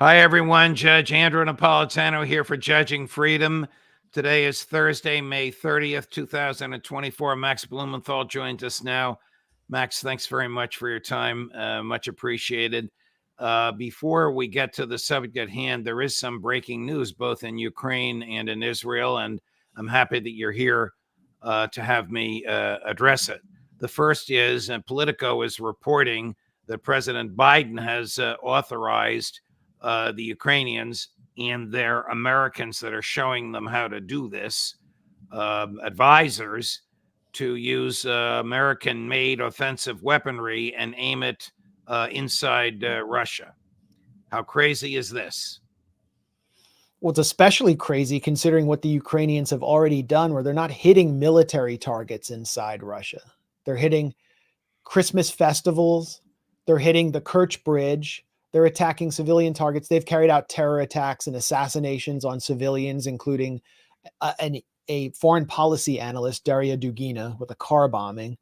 Hi, everyone. Judge Andrew Napolitano here for Judging Freedom. Today is Thursday, May 30th, 2024. Max Blumenthal joins us now. Max, thanks very much for your time. Much appreciated. Before we get to the subject at hand, there is some breaking news both in Ukraine and in Israel, and I'm happy that you're here to have me address it. The first is, Politico is reporting that President Biden has authorized the Ukrainians and their Americans that are showing them how to do this, advisors, to use American-made offensive weaponry and aim it inside Russia. How crazy is this? Well, it's especially crazy considering what the Ukrainians have already done, where they're not hitting military targets inside Russia. They're hitting Christmas festivals. They're hitting the Kerch Bridge. They're attacking civilian targets. They've carried out terror attacks and assassinations on civilians, including a foreign policy analyst, Daria Dugina, with a car bombing.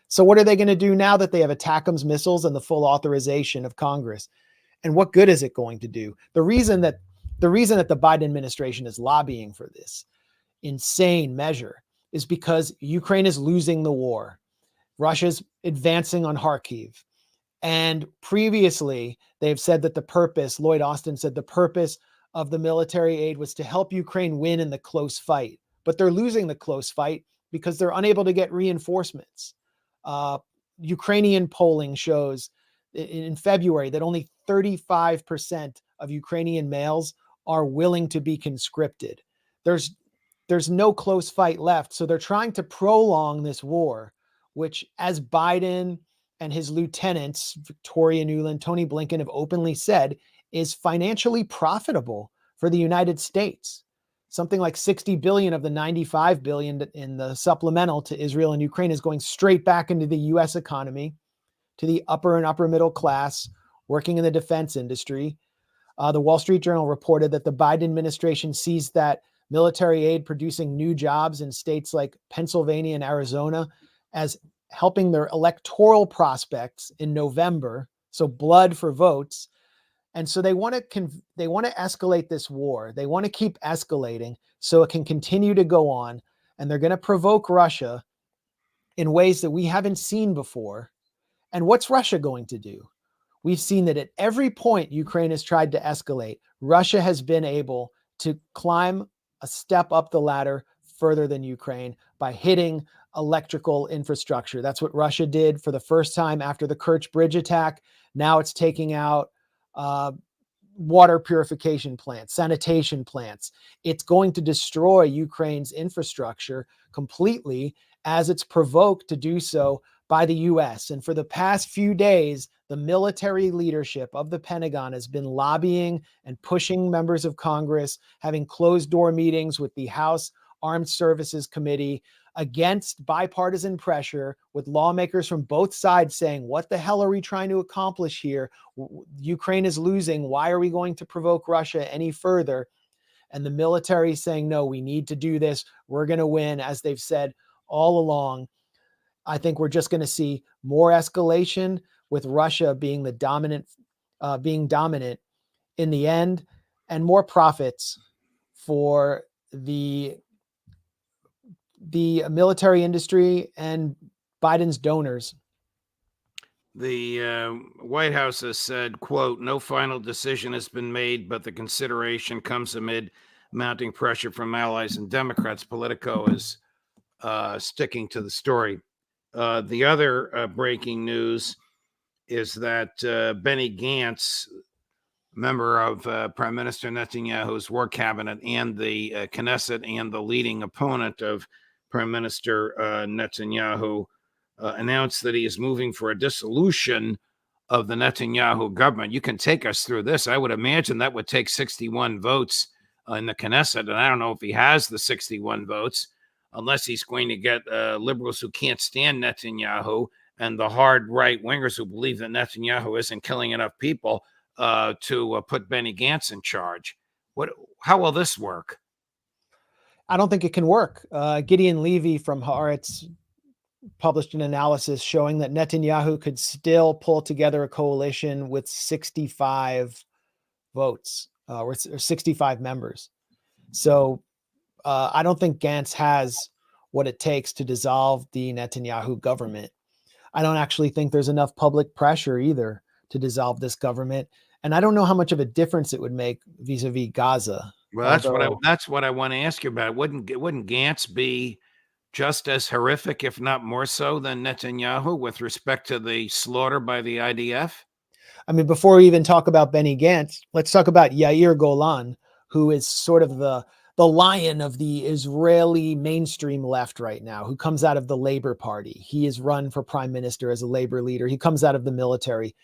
So what are they going to do now that they have ATACMS missiles and the full authorization of Congress? And what good is it going to do? The reason that the Biden administration is lobbying for this insane measure is because Ukraine is losing the war. Russia's advancing on Kharkiv. And previously, they've said that the purpose, Lloyd Austin said the purpose of the military aid was to help Ukraine win in the close fight. But they're losing the close fight because they're unable to get reinforcements. Ukrainian polling shows in February that only 35% of Ukrainian males are willing to be conscripted. There's no close fight left. So they're trying to prolong this war, which, as Biden and his lieutenants, Victoria Nuland, Tony Blinken, have openly said, is financially profitable for the United States. Something like 60 billion of the 95 billion in the supplemental to Israel and Ukraine is going straight back into the US economy, to the upper and upper middle class working in the defense industry. The Wall Street Journal reported that the Biden administration sees that military aid producing new jobs in states like Pennsylvania and Arizona as helping their electoral prospects in November. So blood for votes. And so they want to escalate this war. They want to keep escalating so it can continue to go on. And they're going to provoke Russia in ways that we haven't seen before. And what's Russia going to do? We've seen that at every point Ukraine has tried to escalate, Russia has been able to climb a step up the ladder further than Ukraine by hitting electrical infrastructure. That's what Russia did for the first time after the Kerch Bridge attack. Now it's taking out water purification plants, sanitation plants. It's going to destroy Ukraine's infrastructure completely as it's provoked to do so by the US. And for the past few days, the military leadership of the Pentagon has been lobbying and pushing members of Congress, having closed door meetings with the House Armed Services Committee against bipartisan pressure, with lawmakers from both sides saying, what the hell are we trying to accomplish here? Ukraine is losing. Why are we going to provoke Russia any further? And the military saying, no, we need to do this. We're going to win, as they've said all along. I think we're just going to see more escalation, with Russia being the dominant in the end, and more profits for the military industry and Biden's donors. The White House has said, quote, no final decision has been made, but the consideration comes amid mounting pressure from allies and Democrats. Politico is sticking to the story. The other breaking news is that Benny Gantz, member of Prime Minister Netanyahu's war cabinet and the Knesset and the leading opponent of Prime Minister Netanyahu, announced that he is moving for a dissolution of the Netanyahu government. You can take us through this. I would imagine that would take 61 votes in the Knesset, and I don't know if he has the 61 votes, unless he's going to get liberals who can't stand Netanyahu and the hard right-wingers who believe that Netanyahu isn't killing enough people to put Benny Gantz in charge. How will this work? I don't think it can work. Gideon Levy from Haaretz published an analysis showing that Netanyahu could still pull together a coalition with 65 votes, or 65 members. So I don't think Gantz has what it takes to dissolve the Netanyahu government. I don't actually think there's enough public pressure either to dissolve this government. And I don't know how much of a difference it would make vis-a-vis Gaza. Well, that's what I want to ask you about. Wouldn't Gantz be just as horrific, if not more so, than Netanyahu with respect to the slaughter by the IDF? I mean, before we even talk about Benny Gantz, let's talk about Yair Golan, who is sort of the lion of the Israeli mainstream left right now, who comes out of the Labor Party. He is run for prime minister as a labor leader. He comes out of the military.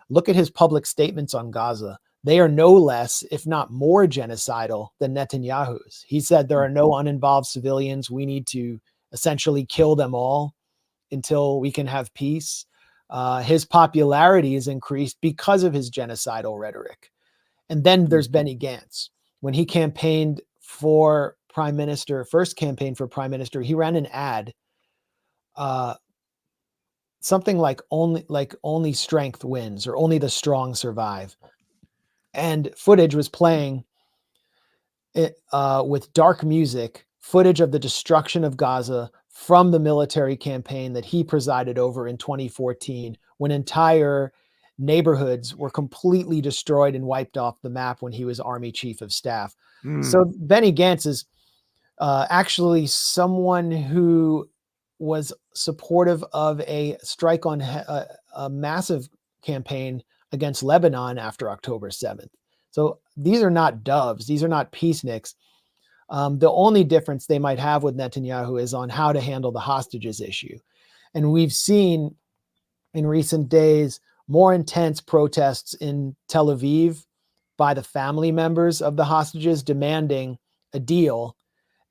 Look at his public statements on Gaza. They are no less, if not more, genocidal than Netanyahu's. He said there are no uninvolved civilians. We need to essentially kill them all until we can have peace. His popularity is increased because of his genocidal rhetoric. And then there's Benny Gantz. When he campaigned for prime minister, first campaign for prime minister, he ran an ad, something like only strength wins, or only the strong survive. And footage was playing with dark music, footage of the destruction of Gaza from the military campaign that he presided over in 2014, when entire neighborhoods were completely destroyed and wiped off the map when he was Army Chief of Staff. So Benny Gantz is actually someone who was supportive of a strike on a massive campaign against Lebanon after October 7th. So these are not doves. These are not peaceniks. The only difference they might have with Netanyahu is on how to handle the hostages issue. And we've seen in recent days more intense protests in Tel Aviv by the family members of the hostages demanding a deal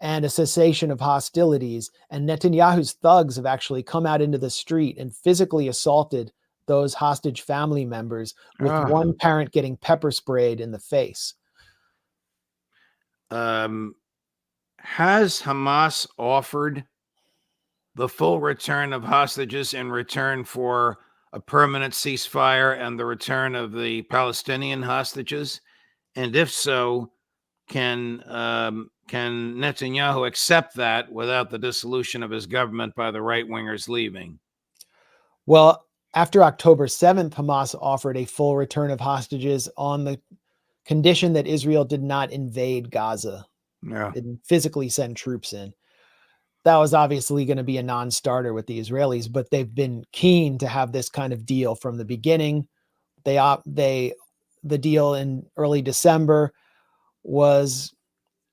and a cessation of hostilities. And Netanyahu's thugs have actually come out into the street and physically assaulted those hostage family members, with one parent getting pepper sprayed in the face. Has Hamas offered the full return of hostages in return for a permanent ceasefire and the return of the Palestinian hostages? And if so, can Netanyahu accept that without the dissolution of his government by the right-wingers leaving? Well, after October 7th, Hamas offered a full return of hostages on the condition that Israel did not invade Gaza. Yeah. Didn't physically send troops in. That was obviously going to be a non-starter with the Israelis, but they've been keen to have this kind of deal from the beginning. The deal in early December was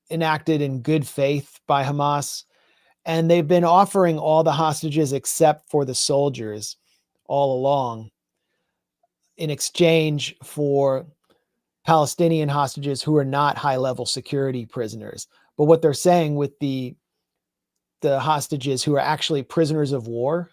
enacted in good faith by Hamas, and they've been offering all the hostages except for the soldiers all along in exchange for Palestinian hostages who are not high-level security prisoners. But what they're saying with the hostages who are actually prisoners of war,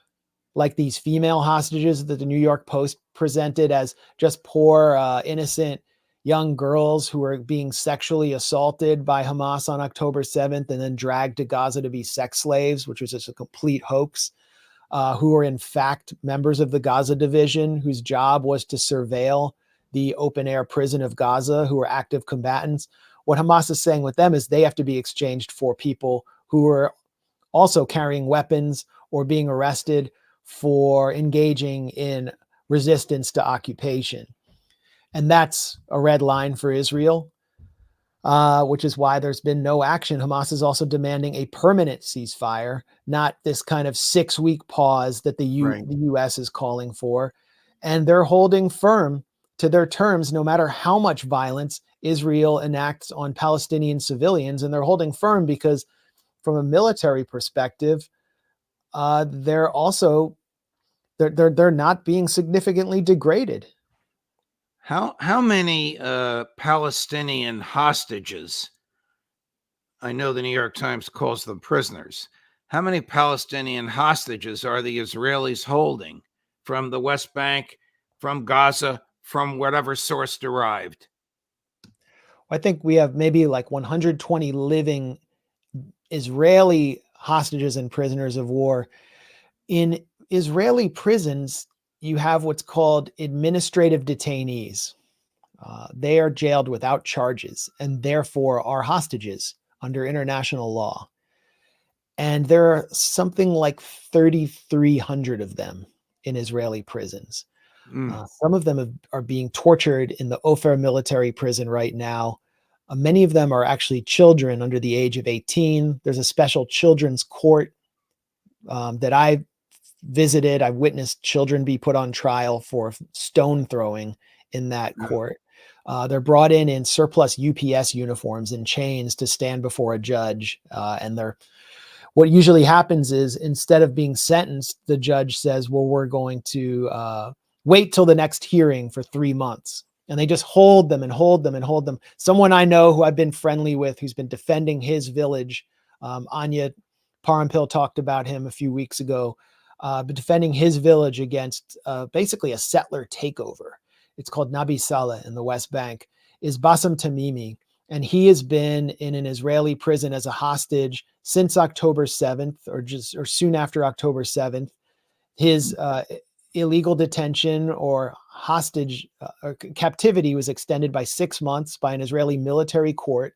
like these female hostages that the New York Post presented as just poor, innocent young girls who are being sexually assaulted by Hamas on October 7th and then dragged to Gaza to be sex slaves, which was just a complete hoax, who are in fact members of the Gaza division, whose job was to surveil the open-air prison of Gaza, who are active combatants. What Hamas is saying with them is they have to be exchanged for people who are also carrying weapons or being arrested for engaging in resistance to occupation. And that's a red line for Israel, which is why there's been no action. Hamas is also demanding a permanent ceasefire, not this kind of 6-week pause that the U.S. is calling for. And they're holding firm to their terms, no matter how much violence Israel enacts on Palestinian civilians. And they're holding firm because from a military perspective, they're not being significantly degraded. How many Palestinian hostages? I know the New York Times calls them prisoners. How many Palestinian hostages are the Israelis holding from the West Bank, from Gaza, from whatever source derived? I think we have maybe like 120 living Israeli hostages and prisoners of war. In Israeli prisons, you have what's called administrative detainees. They are jailed without charges and therefore are hostages under international law. And there are something like 3,300 of them in Israeli prisons. Some of them are being tortured in the Ofer military prison right now. Many of them are actually children under the age of 18. There's a special children's court that I visited. I witnessed children be put on trial for stone throwing in that court. They're brought in surplus UPS uniforms and chains to stand before a judge. And what usually happens is, instead of being sentenced, the judge says, well, we're going to wait till the next hearing for 3 months. And they just hold them and hold them and hold them. Someone I know who I've been friendly with, who's been defending his village, Anya Parampil talked about him a few weeks ago, but defending his village against basically a settler takeover. It's called Nabi Saleh in the West Bank, is Bassem Tamimi. And he has been in an Israeli prison as a hostage since October 7th, or soon after October 7th. His illegal detention or hostage or captivity was extended by 6 months by an Israeli military court.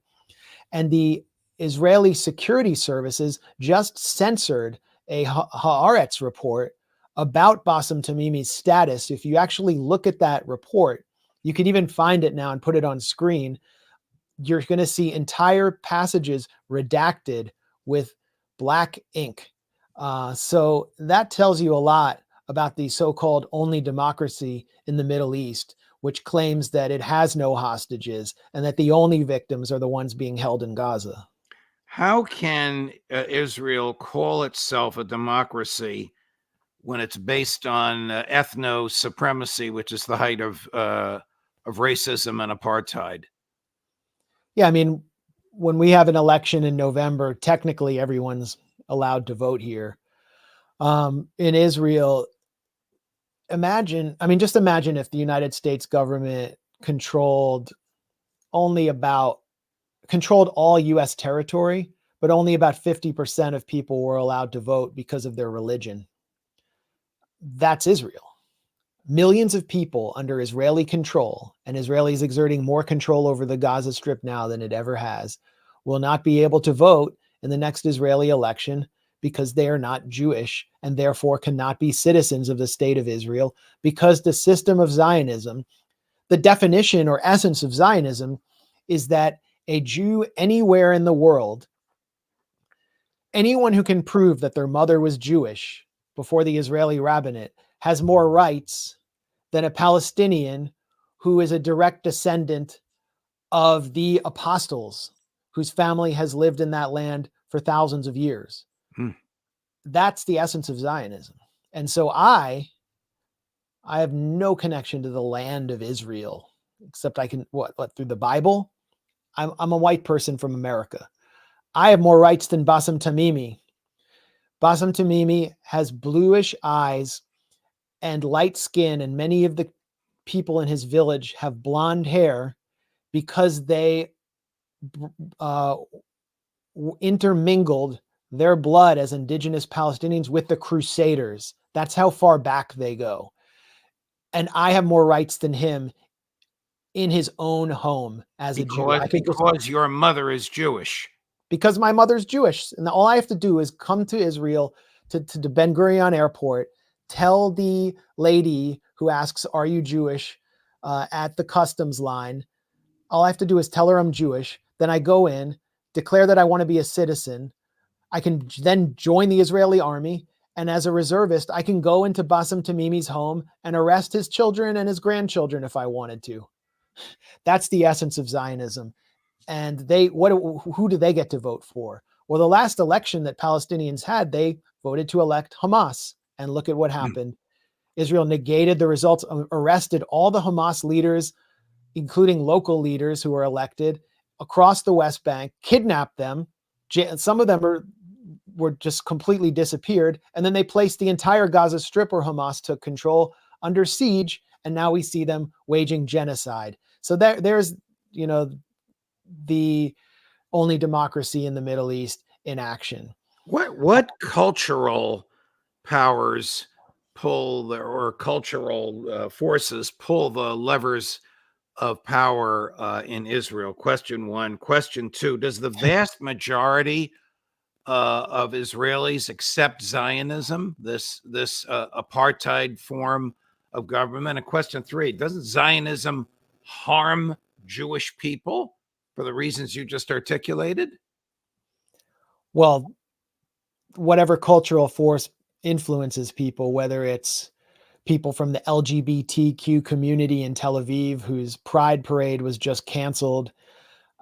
And the Israeli security services just censored a Haaretz report about Bassem Tamimi's status. If you actually look at that report, you can even find it now and put it on screen. You're going to see entire passages redacted with black ink. So that tells you a lot about the so-called only democracy in the Middle East, which claims that it has no hostages and that the only victims are the ones being held in Gaza. How can Israel call itself a democracy when it's based on ethno supremacy, which is the height of racism and apartheid? Yeah, I mean, when we have an election in November, technically everyone's allowed to vote here. In Israel, just imagine if the United States government controlled all US territory, but only about 50% of people were allowed to vote because of their religion. That's Israel. Millions of people under Israeli control, and Israelis exerting more control over the Gaza Strip now than it ever has, will not be able to vote in the next Israeli election because they are not Jewish and therefore cannot be citizens of the state of Israel, because the system of Zionism, the definition or essence of Zionism, is that a Jew anywhere in the world, anyone who can prove that their mother was Jewish before the Israeli rabbinate, has more rights than a Palestinian who is a direct descendant of the apostles, whose family has lived in that land for thousands of years. That's the essence of Zionism. And so I have no connection to the land of Israel, except I can, through the Bible? I'm a white person from America. I have more rights than Bassem Tamimi. Bassem Tamimi has bluish eyes and light skin, and many of the people in his village have blonde hair because they intermingled their blood as indigenous Palestinians with the Crusaders. That's how far back they go. And I have more rights than him in his own home as a Jew. Because your mother is Jewish. Because my mother's Jewish. And all I have to do is come to Israel, to Ben Gurion Airport, tell the lady who asks, are you Jewish, at the customs line. All I have to do is tell her I'm Jewish. Then I go in, declare that I want to be a citizen. I can then join the Israeli army. And as a reservist, I can go into Bassem Tamimi's home and arrest his children and his grandchildren if I wanted to. That's the essence of Zionism. And who do they get to vote for? Well, the last election that Palestinians had, they voted to elect Hamas. And look at what happened. Israel negated the results, arrested all the Hamas leaders, including local leaders who were elected across the West Bank, kidnapped them. Some of them were just completely disappeared. And then they placed the entire Gaza Strip, where Hamas took control, under siege. And now we see them waging genocide. So there's, the only democracy in the Middle East in action. What cultural powers pull or cultural forces pull the levers of power in Israel? Question one. Question two, does the vast majority of Israelis accept Zionism, this apartheid form of government? And question three, doesn't Zionism harm Jewish people for the reasons you just articulated? Well, whatever cultural force influences people, whether it's people from the LGBTQ community in Tel Aviv, whose pride parade was just canceled,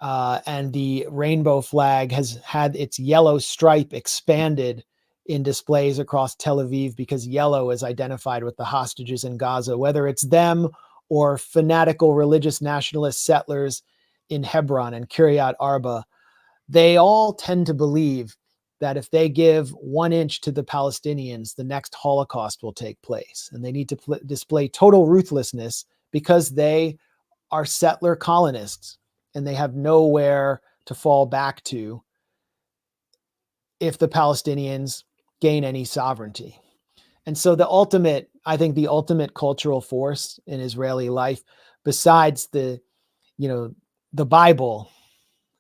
and the rainbow flag has had its yellow stripe expanded in displays across Tel Aviv because yellow is identified with the hostages in Gaza, whether it's them or fanatical religious nationalist settlers in Hebron and Kiryat Arba. They all tend to believe that if they give 1 inch to the Palestinians, the next Holocaust will take place. And they need to display total ruthlessness because they are settler colonists and they have nowhere to fall back to if the Palestinians gain any sovereignty. And so I think the ultimate cultural force in Israeli life, besides the Bible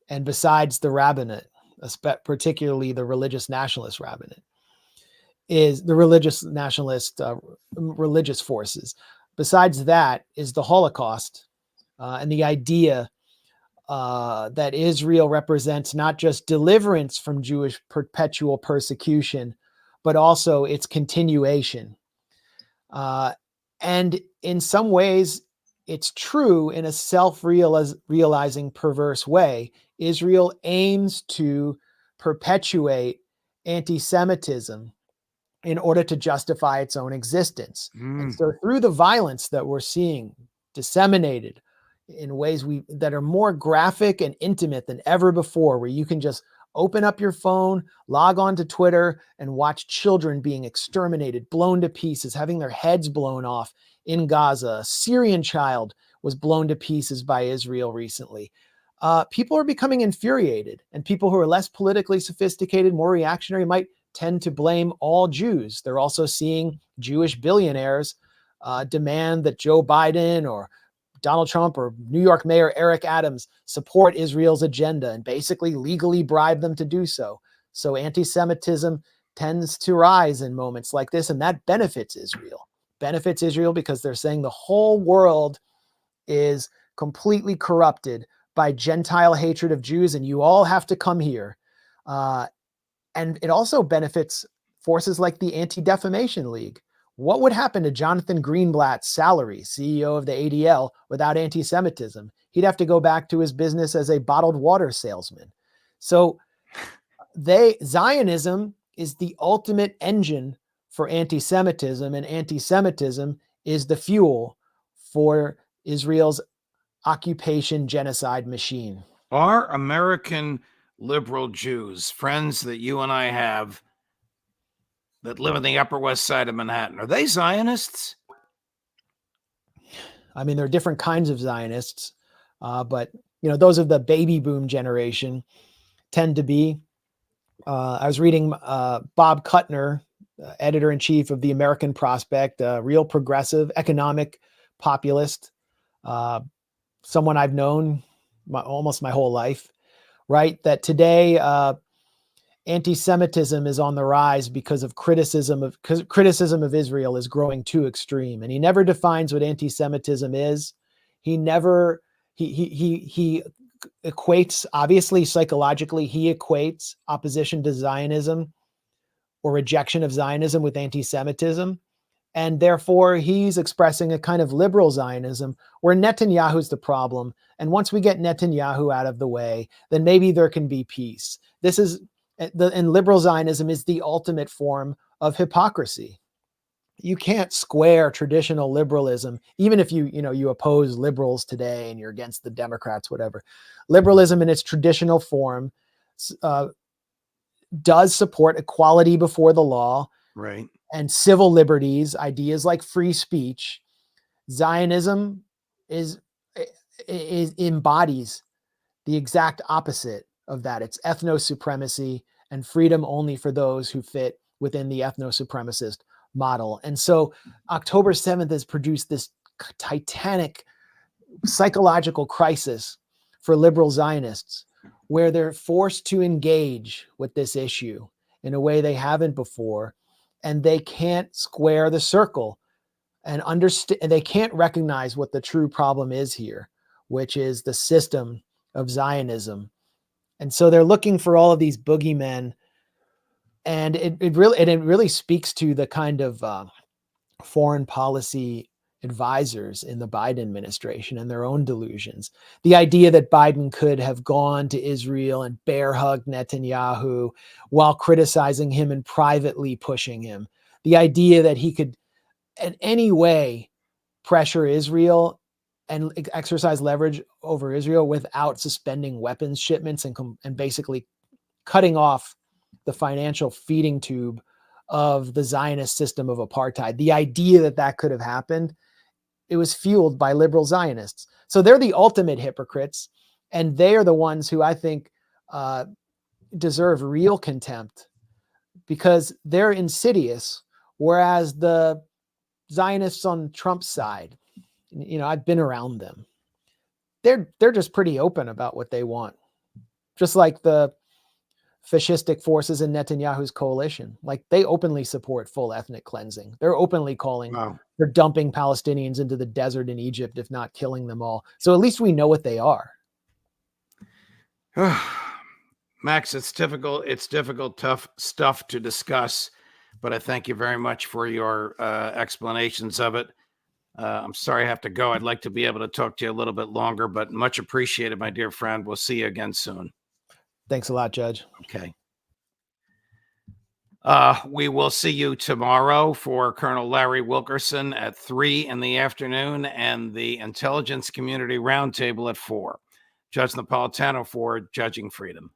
and besides the rabbinate, particularly the religious nationalist rabbinate, is the religious nationalist religious forces. Besides that is the Holocaust and the idea that Israel represents not just deliverance from Jewish perpetual persecution, but also its continuation. And in some ways, it's true in a self-realizing perverse way. Israel aims to perpetuate anti-Semitism in order to justify its own existence. And so through the violence that we're seeing disseminated in ways that are more graphic and intimate than ever before, where you can just open up your phone, log on to Twitter, and watch children being exterminated, blown to pieces, having their heads blown off in Gaza. A Syrian child was blown to pieces by Israel recently. People are becoming infuriated, and people who are less politically sophisticated, more reactionary, might tend to blame all Jews. They're also seeing Jewish billionaires demand that Joe Biden or Donald Trump or New York Mayor Eric Adams support Israel's agenda and basically legally bribe them to do so. So anti-Semitism tends to rise in moments like this, and that benefits Israel. Benefits Israel because they're saying the whole world is completely corrupted by Gentile hatred of Jews, and you all have to come here. And it also benefits forces like the Anti-Defamation League. What would happen to Jonathan Greenblatt's salary, CEO of the ADL, without anti-Semitism? He'd have to go back to his business as a bottled water salesman. So Zionism is the ultimate engine for anti-Semitism, and anti-Semitism is the fuel for Israel's occupation genocide machine. Are American liberal Jews, friends that you and I have that live on the Upper West Side of Manhattan, are they Zionists? I mean, there are different kinds of Zionists, but those of the baby boom generation tend to be. I was reading Bob Kuttner, editor-in-chief of the American Prospect, a real progressive economic populist, someone I've known almost my whole life, right? That today anti-Semitism is on the rise because criticism of Israel is growing too extreme. And he never defines what anti-Semitism is. He equates, obviously psychologically, he equates opposition to Zionism or rejection of Zionism with anti-Semitism. And therefore, he's expressing a kind of liberal Zionism where Netanyahu's the problem. And once we get Netanyahu out of the way, then maybe there can be peace. And liberal Zionism is the ultimate form of hypocrisy. You can't square traditional liberalism, even if you oppose liberals today and you're against the Democrats, whatever. Liberalism in its traditional form does support equality before the law, right, and civil liberties, ideas like free speech. Zionism embodies the exact opposite of that. It's ethno-supremacy and freedom only for those who fit within the ethno-supremacist model. And so October 7th has produced this titanic psychological crisis for liberal Zionists, where they're forced to engage with this issue in a way they haven't before, and they can't square the circle and understand. They can't recognize what the true problem is here, which is the system of Zionism. And so they're looking for all of these boogeymen, and it really speaks to the kind of foreign policy advisors in the Biden administration and their own delusions. The idea that Biden could have gone to Israel and bear hugged Netanyahu while criticizing him and privately pushing him. The idea that he could in any way pressure Israel and exercise leverage over Israel without suspending weapons shipments and basically cutting off the financial feeding tube of the Zionist system of apartheid. The idea that that could have happened, it was fueled by liberal Zionists. So they're the ultimate hypocrites, and they are the ones who I think deserve real contempt because they're insidious, whereas the Zionists on Trump's side, I've been around them. They're just pretty open about what they want, just like the fascistic forces in Netanyahu's coalition. Like, they openly support full ethnic cleansing. They're openly calling for dumping Palestinians into the desert in Egypt, if not killing them all. So at least we know what they are. Max, it's difficult, tough stuff to discuss, but I thank you very much for your explanations of it. I'm sorry I have to go. I'd like to be able to talk to you a little bit longer, but much appreciated, my dear friend. We'll see you again soon. Thanks a lot, Judge. Okay. We will see you tomorrow for Colonel Larry Wilkerson at 3 in the afternoon and the Intelligence Community Roundtable at 4. Judge Napolitano for Judging Freedom.